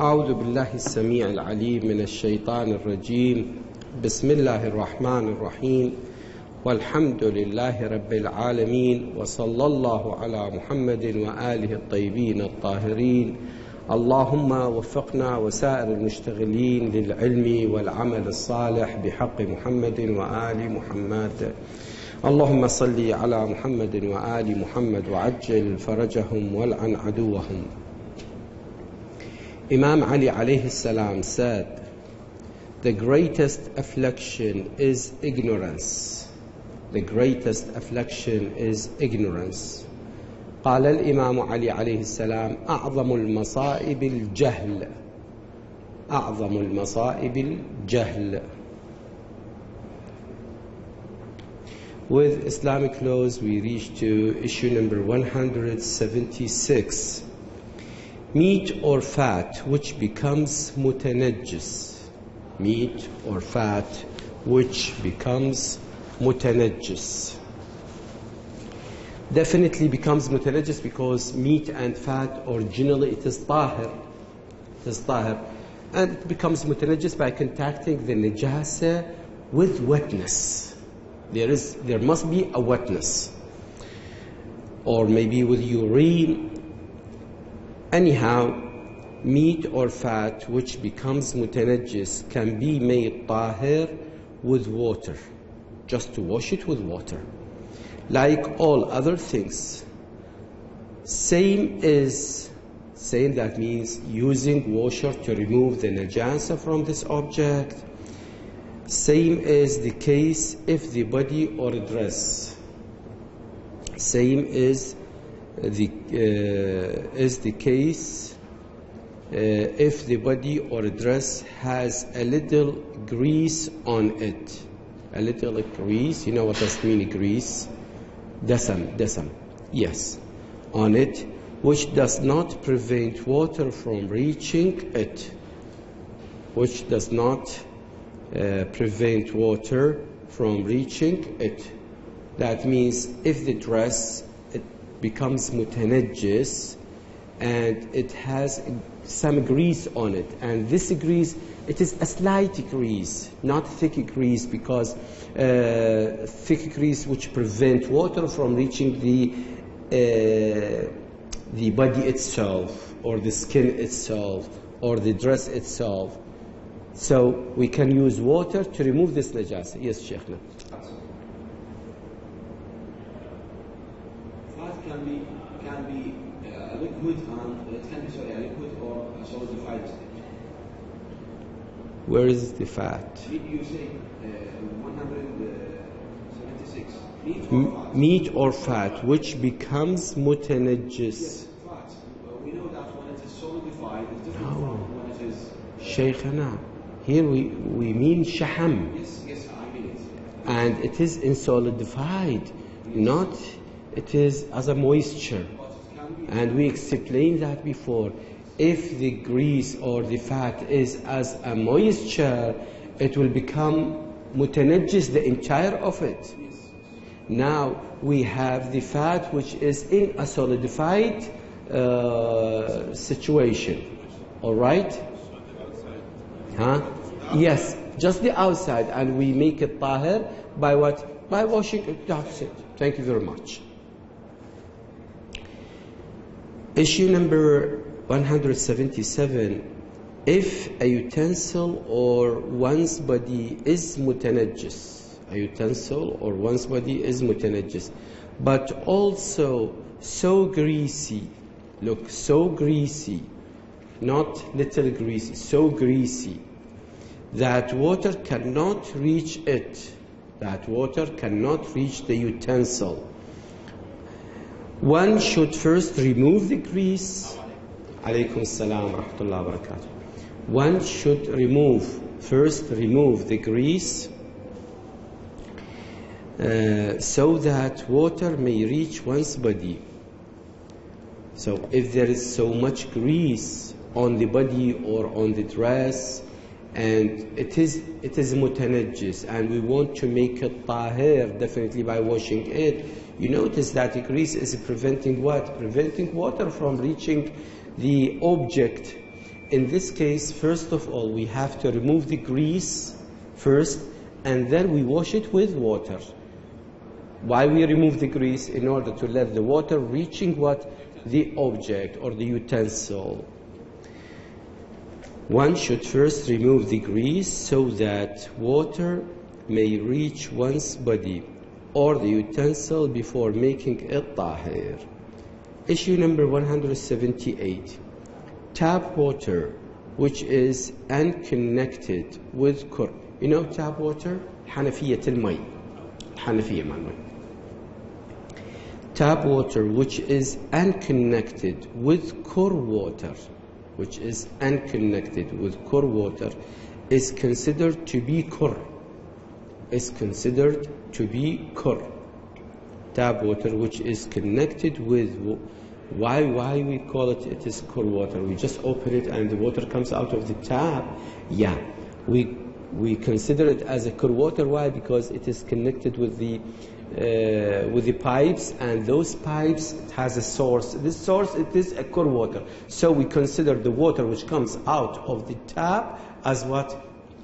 أعوذ بالله السميع العليم من الشيطان الرجيم. بسم الله الرحمن الرحيم، والحمد لله رب العالمين، وصلى الله على محمد وآله الطيبين الطاهرين. اللهم وفقنا وسائر المشتغلين للعلم والعمل الصالح بحق محمد وآل محمد. اللهم صل على محمد وآل محمد وعجل فرجهم والعن عدوهم. Imam Ali alayhi salam said, the greatest affliction is ignorance. The greatest affliction is ignorance. قال الإمام علي عليه السلام أعظم المصائب الجهل. أعظم المصائب الجهل. With Islamic laws, we reach to issue number 176. Meat or fat which becomes mutanajjis. Meat or fat which becomes mutanajjis. Definitely becomes mutanajjis because meat and fat originally it is tahir. It is tahir. And it becomes mutanajjis by contacting the najasa with wetness. There must be a wetness. Or maybe with urine. Anyhow, meat or fat which becomes mutanajjis can be made tahir with water, just to wash it with water, like all other things. Same that means using washer to remove the najasa from this object. Same is the case if the body or dress. Same is the case if the body or dress has a little grease on it. A little grease, you know what does mean grease? Dasam, yes, on it, which does not prevent water from reaching it. Which does not prevent water from reaching it. That means if the dress becomes mutanajjis and it has some grease on it, and this grease, it is a slight grease, not thick grease, because thick grease which prevent water from reaching the body itself, or the skin itself, or the dress itself. So we can use water to remove this najasa. Yes, Sheikh. Can be a liquid, and it can be a liquid or a solidified state. Where is the fat? You say 176. Meat or fat which becomes mutanajjis. Yes, fat. We know that when it is solidified, it's different from when it is. Shaykhana, here we mean shaham. Yes, I mean it. And it is insolidified, yes. Not. It is as a moisture, and we explained that before. If the grease or the fat is as a moisture, it will become mutanajjis, the entire of it. Now we have the fat which is in a solidified situation. All right? Huh? Yes, just the outside, and we make it tahir by what? By washing it. That's it. Thank you very much. Issue number 177. If a utensil or one's body is mutanajjis, a utensil or one's body is mutanajjis, but also so greasy, look, so greasy, not little greasy, so greasy, that water cannot reach it, that water cannot reach the utensil. One should first remove the grease. Alaykum salam wa rahmatullahi wa barakatuh. One should first remove the grease so that water may reach one's body. So if there is so much grease on the body or on the dress, and it is mutanajjis, and we want to make it tahir definitely by washing it, you notice that the grease is preventing what? Preventing water from reaching the object. in this case, first of all, we have to remove the grease first, and then we wash it with water. Why we remove the grease? In order to let the water reaching what? The object or the utensil. One should first remove the grease so that water may reach one's body or the utensil before making it tahir. Issue number 178. Tap water which is unconnected with kur. You know tap water? حنفية المي. حنفية مع المي. Tap water which is unconnected with kur water, which is unconnected with kur water, is considered to be kur. Is considered to be kur. Tap water which is connected with, why we call it is kur water? We just open it and the water comes out of the tap. Yeah, we consider it as a kur water. Why? Because it is connected with the pipes, and those pipes, it has a source. This source, it is a kur water. So we consider the water which comes out of the tap as what?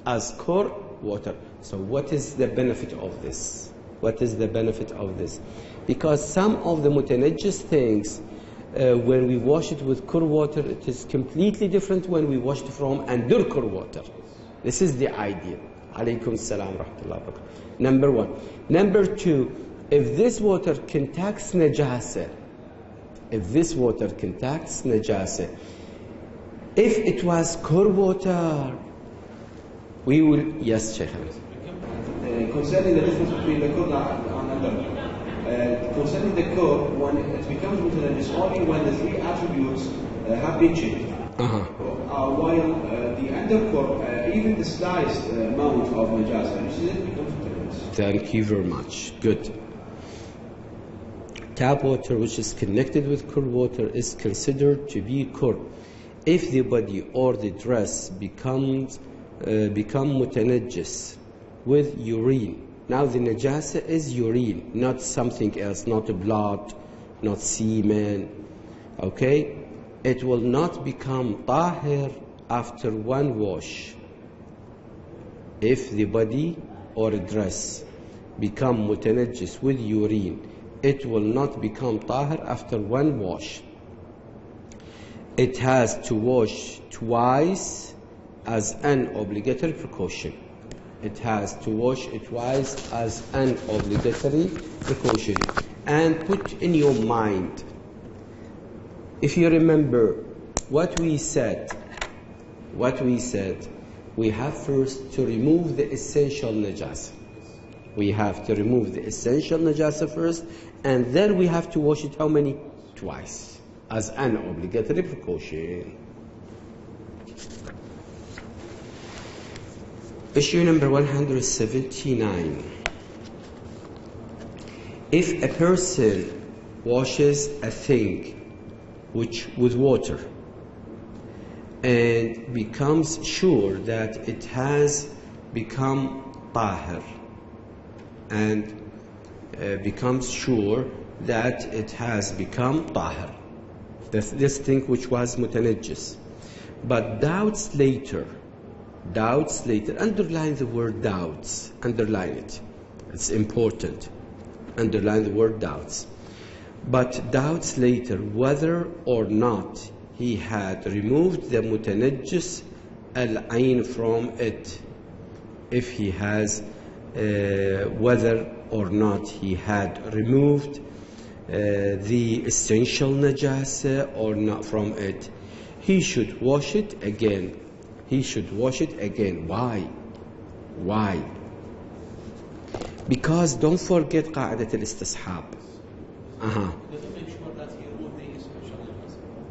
As kur water. So what is the benefit of this? What is the benefit of this? Because some of the mutanajjis things, when we wash it with kur water, it is completely different when we wash it from under kur water. This is the idea. Alaykum salam rahmatullah barakatuh. Number one. Number two, if this water contacts najasa, if it was kur water, we will, yes, Sheikh. Concerning the difference between the kur and under, concerning the kur, when it becomes mutanajjis only when the three attributes have been changed. While the under kur, even the sliced amount of najasa, it becomes mutanajjis. Thank you very much. Good. Tap water which is connected with kur water is considered to be kur. If the body or the dress become mutanajjis with urine. Now the najasa is urine, not something else, not blood, not semen. Okay? It will not become tahir after one wash. If the body or dress become mutanajjis with urine, it will not become tahir after one wash. It has to wash twice as an obligatory precaution. It has to wash it twice as an obligatory precaution. And put in your mind, if you remember what we said, we have first to remove the essential najasa. We have to remove the essential najasa first, and then we have to wash it how many? Twice, as an obligatory precaution. Issue number 179. If a person washes a thing with water and becomes sure that it has become tahir, and becomes sure that it has become tahir, this thing which was mutanajjis, but doubts later, underline the word doubts, underline it, it's important, underline the word doubts, but doubts later whether or not he had removed the mutanajjis al-ayn from it, if he has whether or not he had removed the essential najasa or not from it, he should wash it again. He should wash it again. Why? Because don't forget قاعدة الاستصحاب.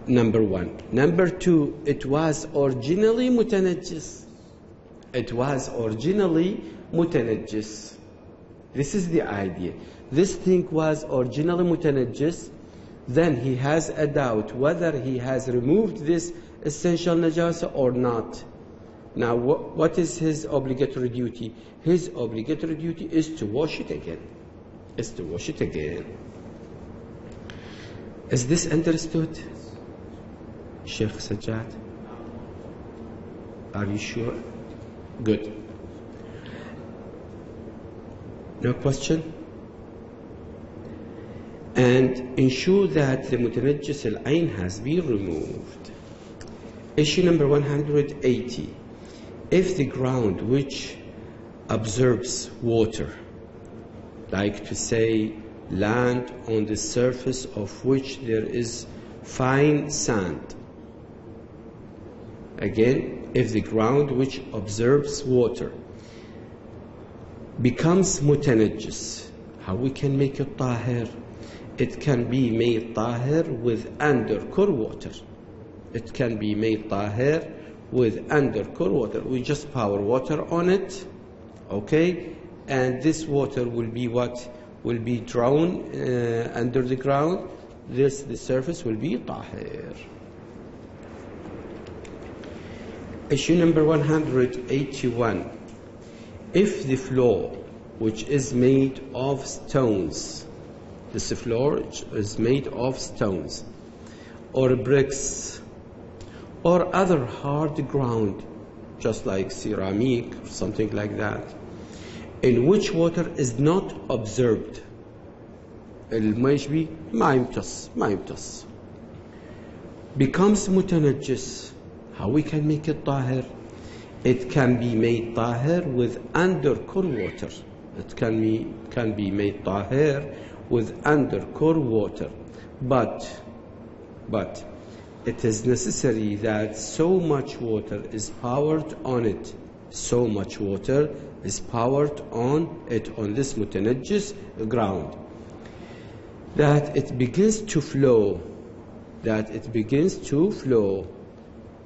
Number one. Number two, it was originally mutanajjis. This is the idea. This thing was originally mutanajjis. Then he has a doubt whether he has removed this essential najasa or not. Now, what is his obligatory duty? His obligatory duty is to wash it again. Is this understood, Sheikh Sajjad? Are you sure? Good. No question? And ensure that the متنجس العين has been removed. Issue number 180. If the ground which absorbs water, like to say land on the surface of which there is fine sand. Again, if the ground which absorbs water becomes mutanajjis, how we can make it tahir? It can be made tahir with undercore water. It can be made tahir with undercore water. We just pour water on it, okay? And this water will be what? Will be drawn under the ground. The surface will be tahir. Issue number 181. If the floor which is made of stones, this floor is made of stones or bricks or other hard ground, just like ceramic or something like that, in which water is not absorbed, الماء ما يمتص, becomes mutanajjis, how we can make it tahir? It can be made tahir with undercore water. It can be made tahir with undercore water, but it is necessary that so much water is poured on it. So much water is poured on it, on this mutanajjis ground, that it begins to flow.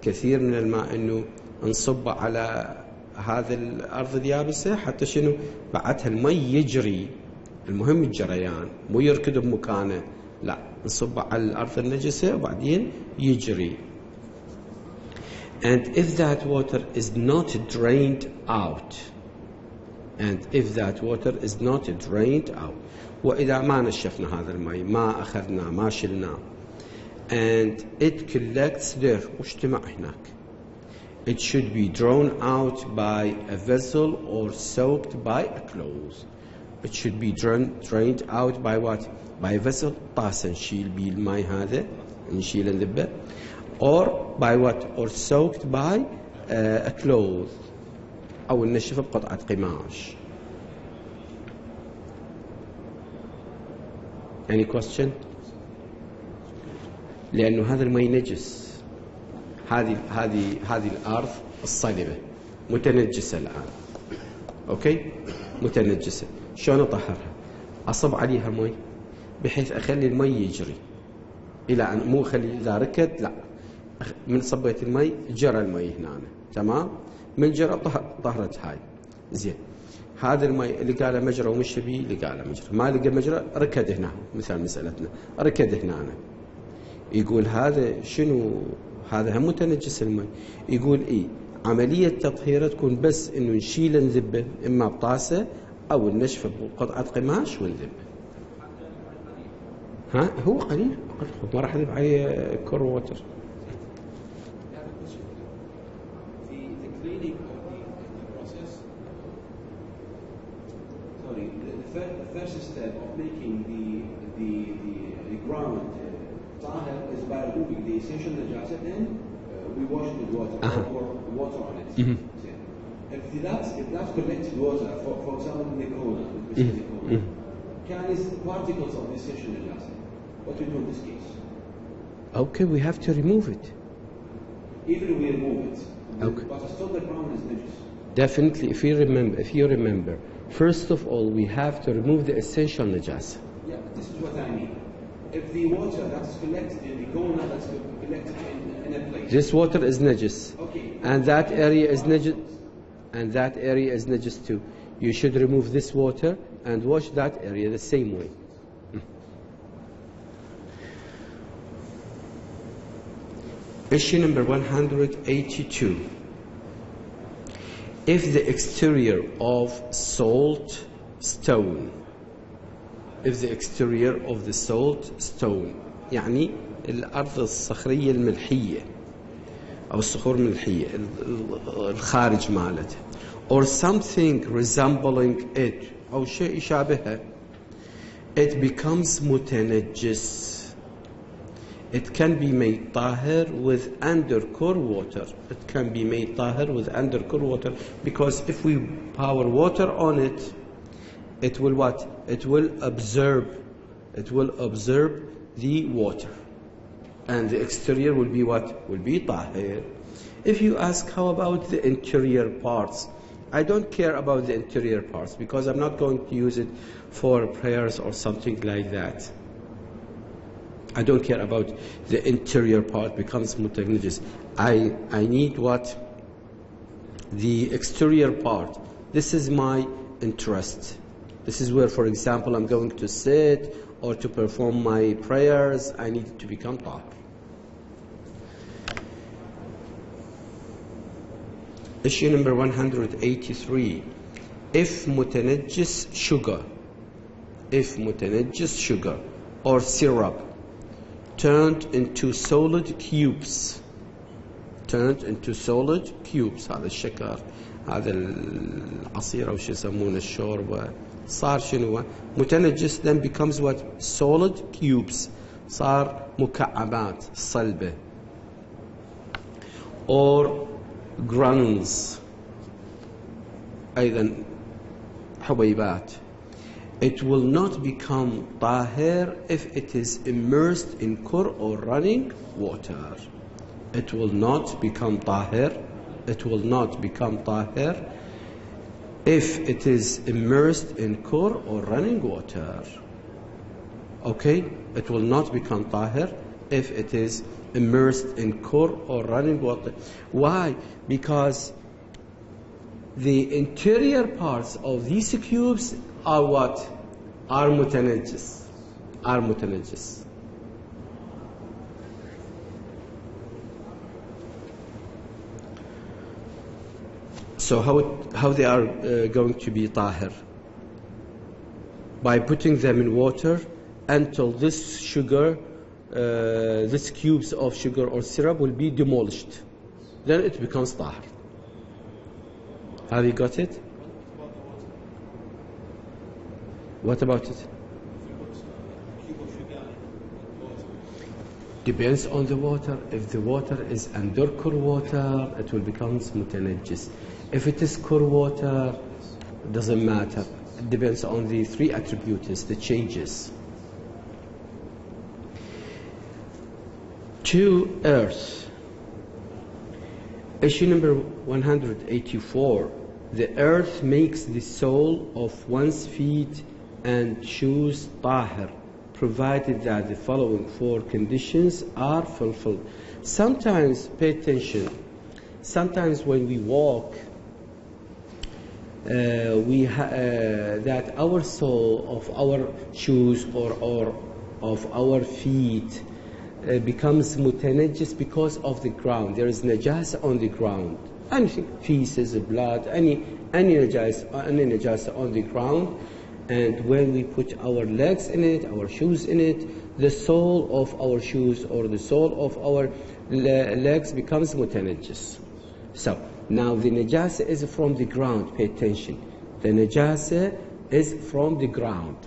كثير من الماء إنه نصب على هذا الأرض اليابسة حتى شنو بعدها المي يجري. المهم الجريان، مو يركض بمكانه، لا نصب على الأرض النجسة وبعدين يجري. And if that water is not drained out, وإذا ما نشفنا هذا المي، ما أخذنا، ما شلنا، and it collects there واجتمع هناك, it should be drawn out by a vessel or soaked by a cloth. It should be drained out by what? By a vessel. طاسة نشيل بيه الماء هذا، نشيل نذبه. Or by what? Or soaked by a cloth. أو ننشفه بقطعة قماش. Any question? لأنه هذا الماء نجس. هذه الأرض الصلبة متنجسة الآن. أوكي؟ متنجسة. شلون أطهرها؟ أصب عليها مي بحيث أخلي المي يجري إلى أن مو أخلي إذا ركض، لا، من صبيت المي جرى المي هنا، تمام؟ من جرى طهرت هاي. زين. هذا المي اللي قال مجرى ومش بيه، اللي قال مجرى، ما لقى مجرى ركض هنا، مثال مسألتنا ركض هنا. يقول هذا شنو؟ هذا هم متنجس المي. يقول إيه؟ عملية تطهيره تكون بس إنه نشيل نذبه إما بطاسة أو النشفة بقطعة قماش ونذبه. ها هو قليل، ما راح أذب عليه كور ووتر. The first step of making the ground tahir is by removing the essential najasa, then we wash it with water or water on it. If that's collected water, for example, in the corner, carries particles of the essential najasa, what do we do in this case? Okay, we have to remove it. Even if we remove it, okay, but still the ground is najis. Definitely, if you remember, first of all, we have to remove the essential najasa. Yeah, this is what I mean. If the water that's collected in the corner, that's collected in a place. This water is najis. Okay. And that area is najis. And that area is najis too. You should remove this water and wash that area the same way. Issue number 182. If the exterior of salt stone, يعني الأرض الصخرية الملحية أو الصخور الملحية الخارج مالته or something resembling it أو شيء يشابهه, it becomes متنجس. It can be made طاهر with undercore water. It can be made طاهر with undercore water because if we pour water on it, it will what? It will absorb the water. And the exterior will be what? Will be طاهر. If you ask how about the interior parts, I don't care about the interior parts because I'm not going to use it for prayers or something like that. I don't care about the interior part becomes mutanajis. I need what? The exterior part. This is my interest. This is where, for example, I'm going to sit or to perform my prayers. I need it to become tahir. Issue number 183. If mutanajis sugar or syrup turned into solid cubes, هذا الشكر هذا العصير أو شو يسمونه الشوربة صار شنو متنجس, then becomes what? Solid cubes, صار مكعبات صلبة, or granules أيضا حبيبات. It will not become طاهر if it is immersed in kur or running water. It will not become طاهر if it is immersed in kur or running water. Okay? It will not become طاهر if it is immersed in kur or running water. Why? Because the interior parts of these cubes are what? Are mutanajis. So how they are going to be tahir? By putting them in water until this sugar, this cubes of sugar or syrup will be demolished. Then it becomes tahir. Have you got it? What about it? Depends on the water. If the water is under kur water, it will become mutanajis. If it is kur water, it doesn't matter. It depends on the three attributes, the changes. To earth. Issue number 184. The earth makes the sole of one's feet and shoes tahir, provided that the following four conditions are fulfilled. Sometimes, pay attention, sometimes when we walk, that our sole of our shoes or of our feet becomes mutanajis because of the ground. There is najasa on the ground. Anything, feces, blood, any najasa on the ground. And when we put our legs in it, our shoes in it, the sole of our shoes or the sole of our legs becomes mutanajis. So now the najasa is from the ground. Pay attention. The najasa is from the ground.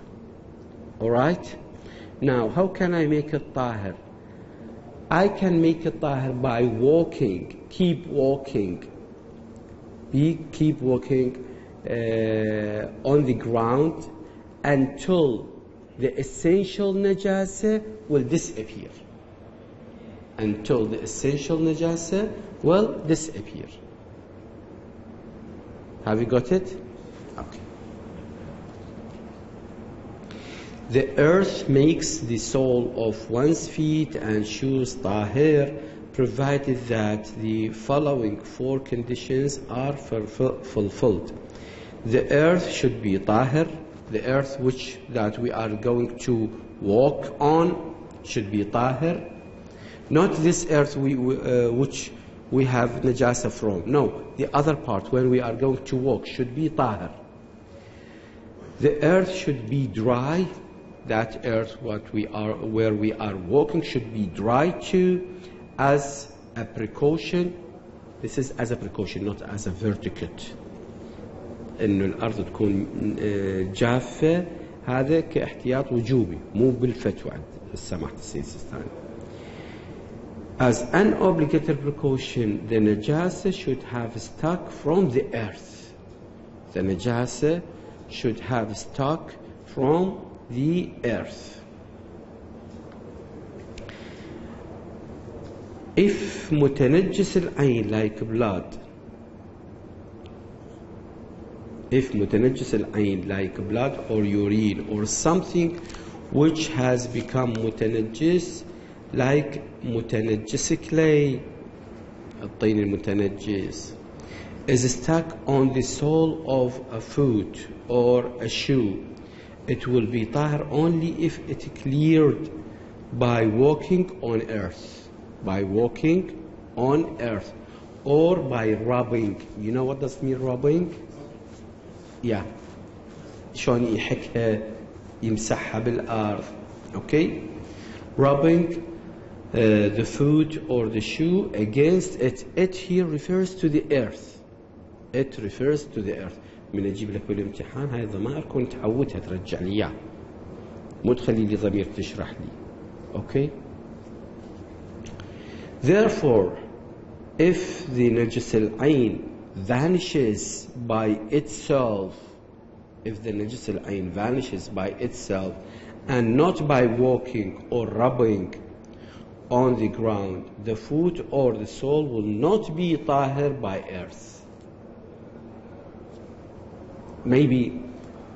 All right. Now, how can I make it tahir? I can make it tahir by walking. Keep walking. Keep walking on the ground until the essential najasa will disappear. Until the essential najasa will disappear. Have you got it? Okay. The earth makes the sole of one's feet and shoes tahir, provided that the following four conditions are fulfilled. The earth should be tahir. The earth that we are going to walk on should be tahir. Not this earth which we have najasa from. No, the other part when we are going to walk should be tahir. The earth should be dry. That earth where we are walking should be dry too, as a precaution This is as a precaution, not as a verdict. إنه الأرض تكون جافة، هذا كاحتياط وجوبي مو بالفتوى سماحة السيد الثاني. As an obligatory precaution, the najasa should have stuck from the earth. The najasa should have stuck from the earth. If متنجس العين like blood, if متنجس العين like blood or urine or something which has become متنجس like متنجس clay, الطين المتنجس, is stuck on the sole of a foot or a shoe, it will be طاهر only if it cleared by walking on earth, by walking on earth, or by rubbing. You know what does mean rubbing? Yeah, شلون يحكها يمسحها بالأرض. Okay, rubbing the foot or the shoe against it. It here refers to the earth. It refers to the earth. من أجيب لك بالامتحان هاي الضمائر كنت تعودها ترجع لي إياه، مو تخلي لي ضمير تشرح لي. Okay. Therefore, if the najis al-ain vanishes by itself, if the najis al-ain vanishes by itself and not by walking or rubbing on the ground, the foot or the sole will not be tahir by earth. Maybe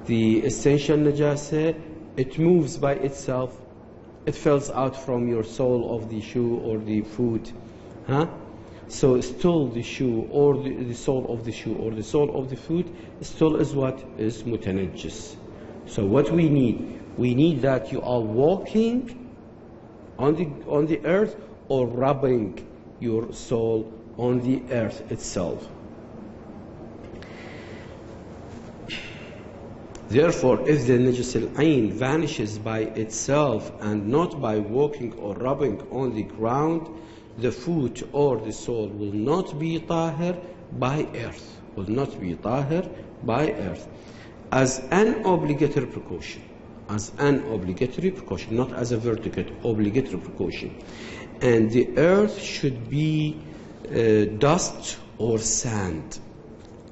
the essential najasa, it moves by itself, it falls out from your sole of the shoe or the foot, so still the shoe or the sole of the shoe or the sole of the foot still is what? Is mutanajjis. So what we need that you are walking on the earth or rubbing your sole on the earth itself. Therefore, if the najis al-ain vanishes by itself and not by walking or rubbing on the ground, the foot or the sole will not be tahir by earth, will not be tahir by earth, as an obligatory precaution, as an obligatory precaution, not as a vertical, obligatory precaution. And the earth should be dust or sand.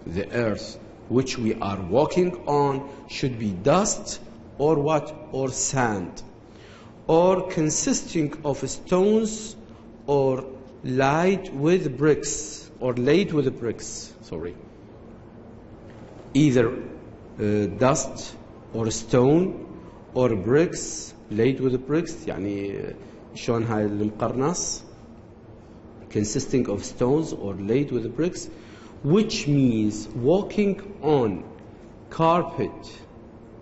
The earth which we are walking on should be dust or what? Or sand, or consisting of stones or laid with bricks, either dust or stone or bricks laid with bricks. يعني شلون هاي المقرنص, consisting of stones or laid with bricks, which means walking on carpet,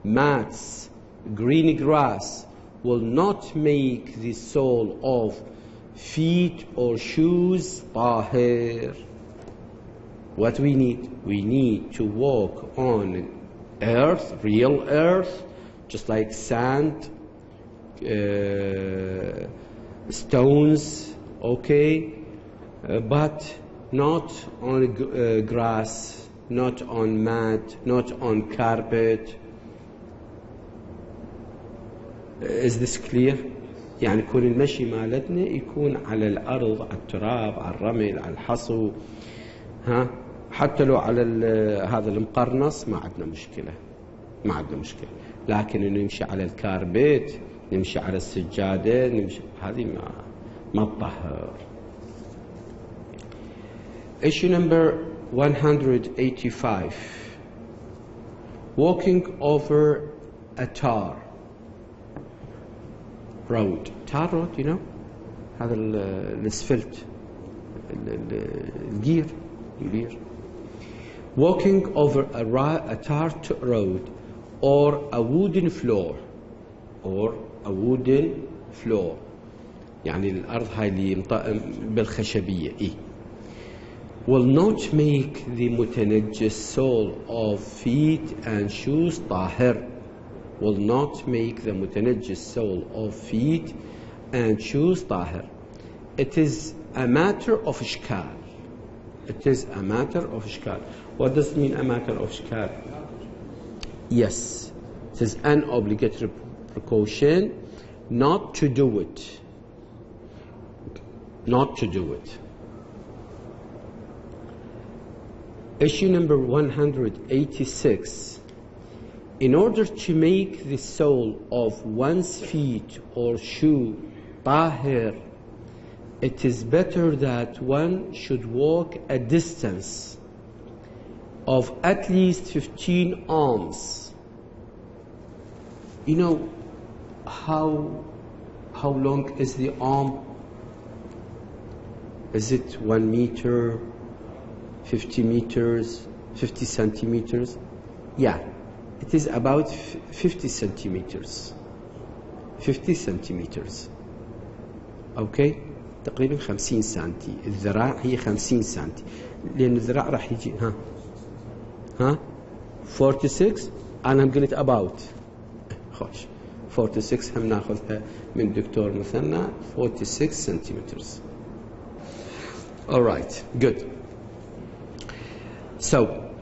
mats, green grass will not make the sole of feet or shoes tahir. What we need to walk on earth, real earth, just like sand, stones, okay, but not on grass, not on mat, not on carpet. Is this clear? يعني يكون المشي مالتنا يكون على الأرض، على التراب، على الرمل، على الحصو، حتى لو على هذا المقرنص ما عندنا مشكلة، لكن نمشي على الكاربيت، نمشي على السجادة، نمشي هذه ما تطهر. Issue number 185. Walking over a tar road. Tar road, you know? هذا الاسفلت، الجير. Walking over a tarred road or a wooden floor, يعني الأرض هاي اللي بالخشبية will not make the mutanajjis sole of feet and shoes tahir, will not make the mutanajjis sole of feet and shoes tahir. It is a matter of ishkal. It is a matter of ishkal. What does it mean, a matter of ishkal? Yes, it is an obligatory precaution not to do it. Not to do it. Issue number 186. In order to make the sole of one's feet or shoe tahir, it is better that one should walk a distance of at least 15 arms. You know how long is the arm? Is it 1 meter, 50 meters, 50 centimeters? Yeah, it is about 50 centimeters. 50 centimeters. Okay? تقريبا 50 سنتي. الذراع هي 50 سنتي. لأن الذراع راح يجي ها 46 أنا قلت about. خوش 46 هم ناخذها من دكتور مثنى 46 centimeters. All right, good. So,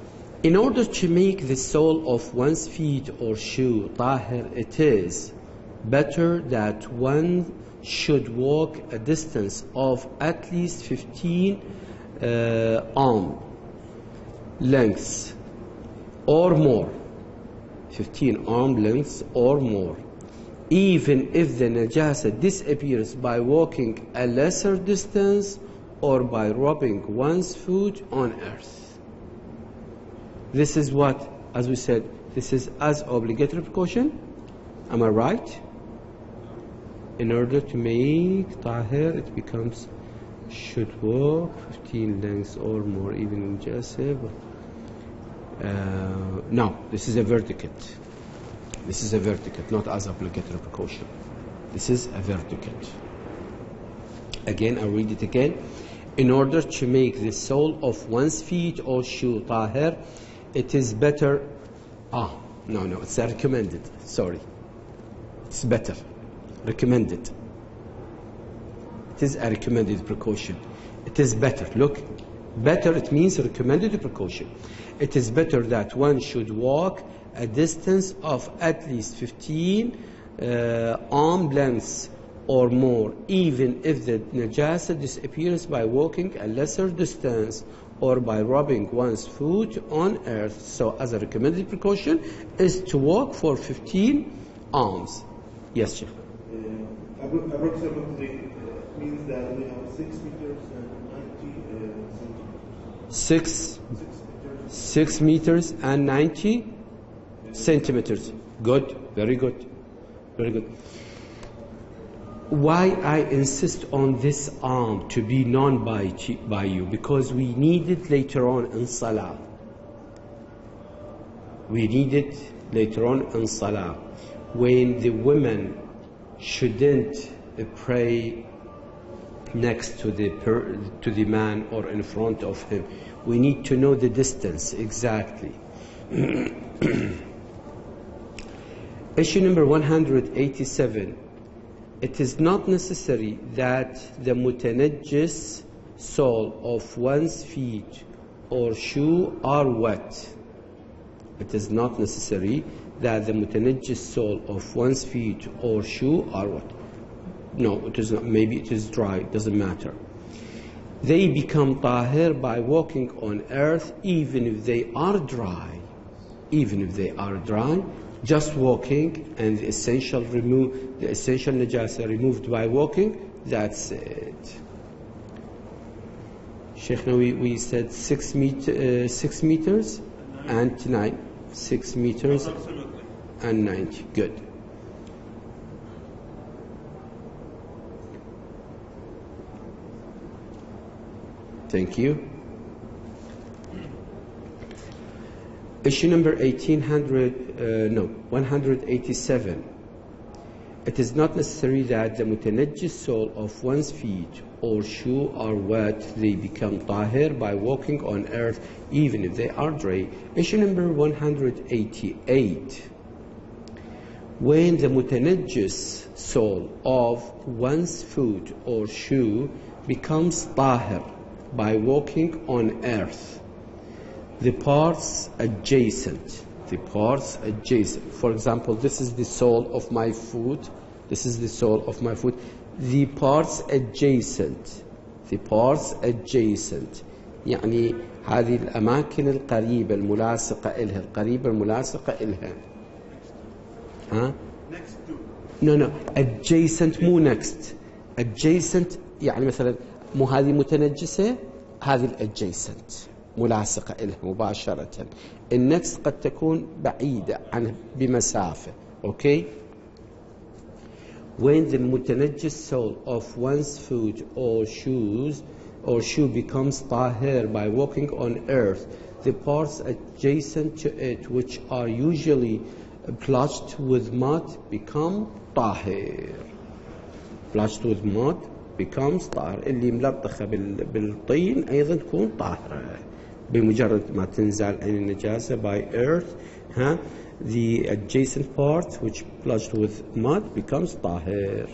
in order to make the sole of one's feet or shoe tahir, it is better that one should walk a distance of at least 15 arm lengths or more. 15 arm lengths or more. Even if the najasa disappears by walking a lesser distance or by rubbing one's foot on earth. This is what, as we said, this is as obligatory precaution. Am I right? In order to make tahir, it becomes should walk 15 lengths or more, even in jasib. No, this is a verdicate. This is a verdicate, not as obligatory precaution. This is a verdicate. Again, I'll read it again. In order to make the sole of one's feet or shoe tahir, it is better. No, it's a recommended. Sorry, it's better. Recommended. It is a recommended precaution. It is better. Look, better, it means recommended precaution. It is better that one should walk a distance of at least 15 arm lengths or more, even if the najasa disappears by walking a lesser distance or by rubbing one's foot on earth. So as a recommended precaution is to walk for 15 arms. Yes, Sheikh. Approximately means that we have 6 meters and 90 centimeters. 6 meters and 90 centimeters. Good, very good, very good. Why I insist on this arm to be known by you? Because we need it later on in Salah. We need it later on in Salah. When the women shouldn't pray next to the man or in front of him. We need to know the distance exactly. Issue number 187. It is not necessary that the mutanajjis sole of one's feet or shoe are wet. It is not necessary that the mutanajjis sole of one's feet or shoe are wet. No, it is not. Maybe it is dry. It doesn't matter. They become tahir by walking on earth, even if they are dry. Even if they are dry, just walking and the essential najasa removed by walking. That's it. Sheikh, we said 6 meters and 9. 6 meters and 90. Good. Thank you. Issue number 187. It is not necessary that the mutanajjis sole of one's feet or shoe are wet. They become tahir by walking on earth, even if they are dry. Issue number 188. When the mutanajjis sole of one's foot or shoe becomes tahir by walking on earth. The parts adjacent. The parts adjacent. For example, this is the sole of my foot. This is the sole of my foot. The parts adjacent. The parts adjacent. يعني هذه الأماكن القريبة الملاصقة إلها. القريبة الملاصقة إلها. ها؟ Next to. No. Adjacent مو next. Adjacent يعني مثلا مو هذه متنجسة. هذه الادجacent ملاصقة إلها مباشرة. النكست قد تكون بعيدة عنه بمسافة. Okay? When the متنجس sole of one's foot or shoe becomes طاهر by walking on earth, the parts adjacent to it, which are usually blotched with mud, become طاهر. Blotched with mud becomes طاهر. اللي ملطخة بالطين أيضا تكون طاهرة بمجرد ما تنزل عن النجاسة by earth. The adjacent part which blotched with mud becomes طاهر.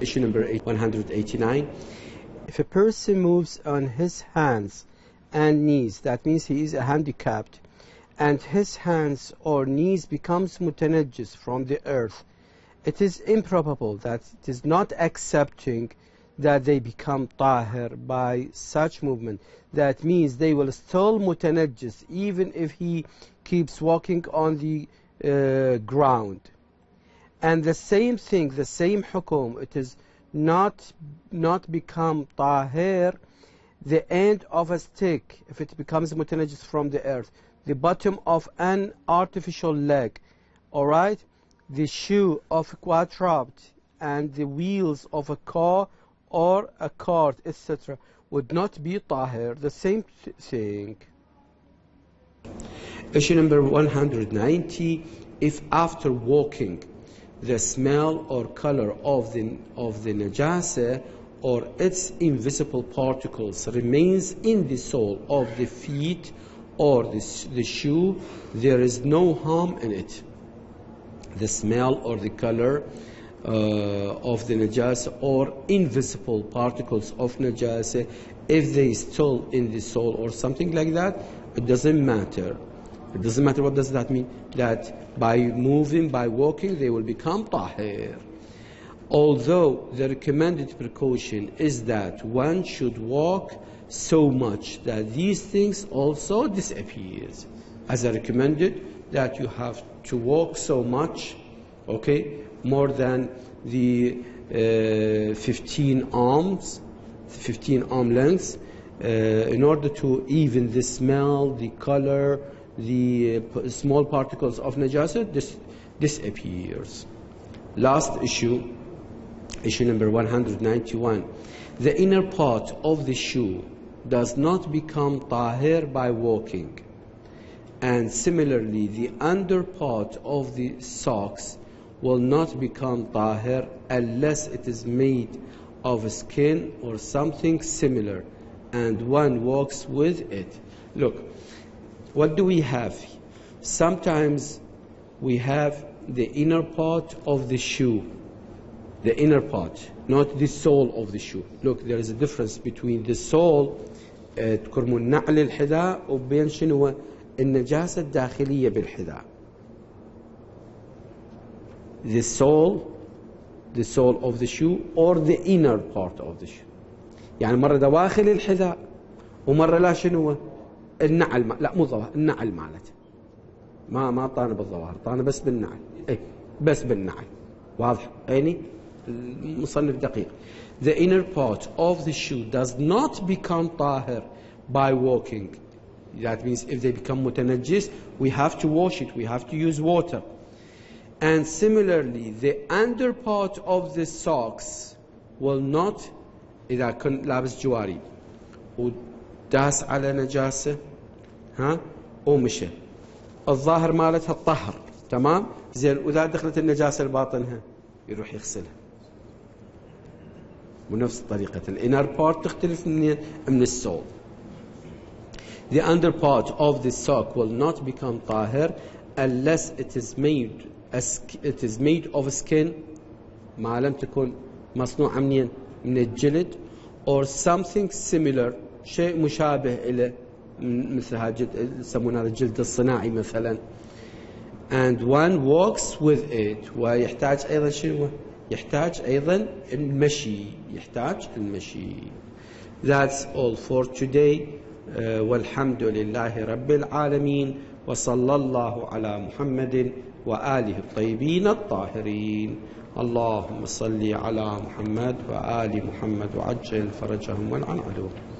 Issue number 189. If a person moves on his hands and knees, that means he is handicapped, and his hands or knees becomes mutanajjis from the earth, it is improbable that it is not accepting that they become tahir by such movement. That means they will still mutanajjis even if he keeps walking on the ground. And the same thing, the same hukum, it is not become tahir the end of a stick if it becomes mutanajjis from the earth, the bottom of an artificial leg, all right, the shoe of a quadruped, and the wheels of a car or a cart, etc., would not be tahir. The same thing. Issue number 190. If after walking the smell or color of the najasa or its invisible particles remains in the sole of the feet or the shoe, there is no harm in it. The smell or the color of the najasa or invisible particles of najasa, if they still in the sole or something like that, it doesn't matter. It doesn't matter. What does that mean? That by moving, by walking, they will become tahir. Although the recommended precaution is that one should walk so much that these things also disappears. As I recommended, that you have to walk so much, okay, more than the 15 arms, 15 arm lengths, in order to even the smell, the color, the small particles of najasa disappears. Last issue, issue number 191. The inner part of the shoe does not become tahir by walking, and similarly the under part of the socks will not become tahir unless it is made of skin or something similar and one walks with it. Look, what do we have? Sometimes we have the inner part of the shoe, the inner part, not the sole of the shoe. Look, there is a difference between the sole تكرموا النعل الحذاء وبين شنو النجاسة الداخلية بالحذاء. The sole of the shoe or the inner part of the shoe. يعني مرة دواخل الحذاء ومرة لا شنو النعل لا مو ظواهر النعل مالته ما طانه بالظواهر طانه بس بالنعل بس بالنعل واضح عيني المصنف دقيق. The inner part of the shoe does not become tahir by walking. That means if they become mutanajjis, we have to wash it, we have to use water. And similarly, the under part of the socks will not, إذا كن لابس جواري وداس على نجاسة ومشى الظاهر مالتها الطهر تمام زين وإذا دخلت النجاسة لباطنها يروح يغسلها. ونفس الطريقة الانر part تختلف من السول. The under part of the sock will not become tahir unless it is made of skin ما لم تكن مصنوعة من الجلد or something similar شيء مشابه إلى مثل هذا يسمونه الجلد الصناعي مثلا and one walks with it ويحتاج أيضا شنو؟ يحتاج أيضا المشي That's all for today والحمد لله رب العالمين وصلى الله على محمد وآله الطيبين الطاهرين اللهم صل على محمد وآل محمد وعجل فرجهم والعن عدوهم